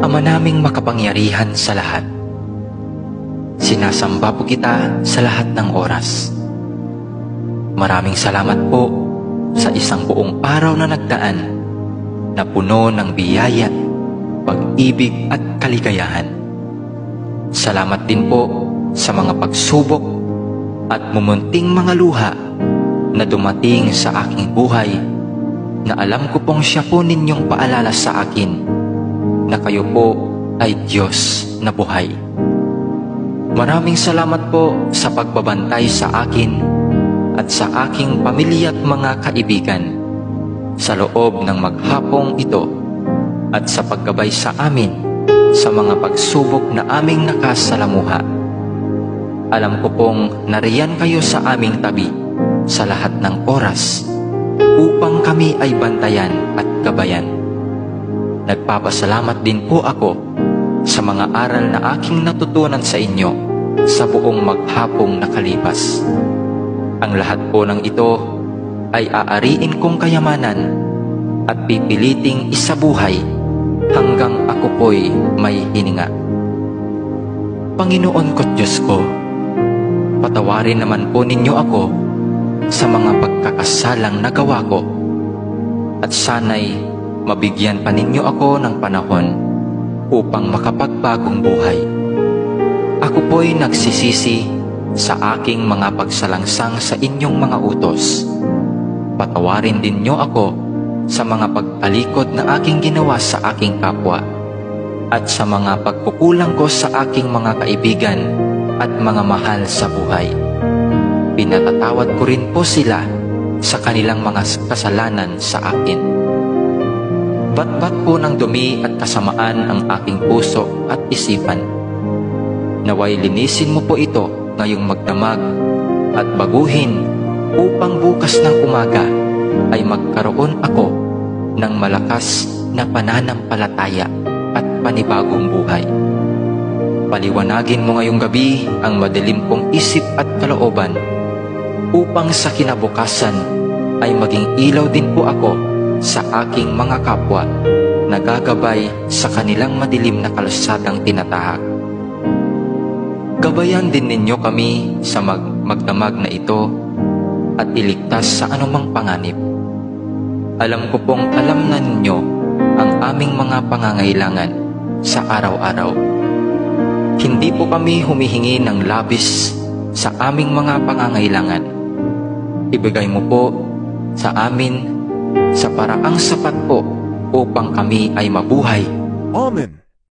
Ama naming makapangyarihan sa lahat, sinasamba po kita sa lahat ng oras. Maraming salamat po sa isang buong araw na nagdaan na puno ng biyaya, pag-ibig at kaligayahan. Salamat din po sa mga pagsubok at mumunting mga luha na dumating sa aking buhay, na alam ko pong siya po ninyong paalala sa akin na kayo po ay Diyos na buhay. Maraming salamat po sa pagbabantay sa akin at sa aking pamilya at mga kaibigan sa loob ng maghapong ito, at sa paggabay sa amin sa mga pagsubok na aming nakasalamuha. Alam ko pong nariyan kayo sa aming tabi sa lahat ng oras upang kami ay bantayan at gabayan. Nagpapasalamat din po ako sa mga aral na aking natutunan sa inyo sa buong maghapong nakalipas. Ang lahat po ng ito ay aariin kong kayamanan at pipiliting isabuhay hanggang ako po'y may hininga. Panginoon ko't Diyos ko, patawarin naman po ninyo ako sa mga pagkakasalang nagawa ko, at sana'y mabigyan pa ninyo ako ng panahon upang makapagbagong buhay. Ako po'y nagsisisi sa aking mga pagsalangsang sa inyong mga utos. Patawarin din niyo ako sa mga pagtalikod na aking ginawa sa aking kapwa, at sa mga pagkukulang ko sa aking mga kaibigan at mga mahal sa buhay. Pinatatawad ko rin po sila sa kanilang mga kasalanan sa akin. Batbat po ng dumi at kasamaan ang aking puso at isipan. Naway linisin mo po ito ngayong magdamag at baguhin upang bukas ng umaga ay magkaroon ako ng malakas na pananampalataya at panibagong buhay. Paliwanagin mo ngayong gabi ang madilim kong isip at kalooban upang sa kinabukasan ay maging ilaw din po ako sa aking mga kapwa na gagabay sa kanilang madilim na kalsadang tinatahak. Gabayan din ninyo kami sa magdamag na ito at iligtas sa anumang panganib. Alam ko pong alam na ninyo ang aming mga pangangailangan sa araw-araw. Hindi po kami humihingi ng labis sa aming mga pangangailangan. Ibigay mo po sa amin sa paraang sapat po upang kami ay mabuhay. Amen.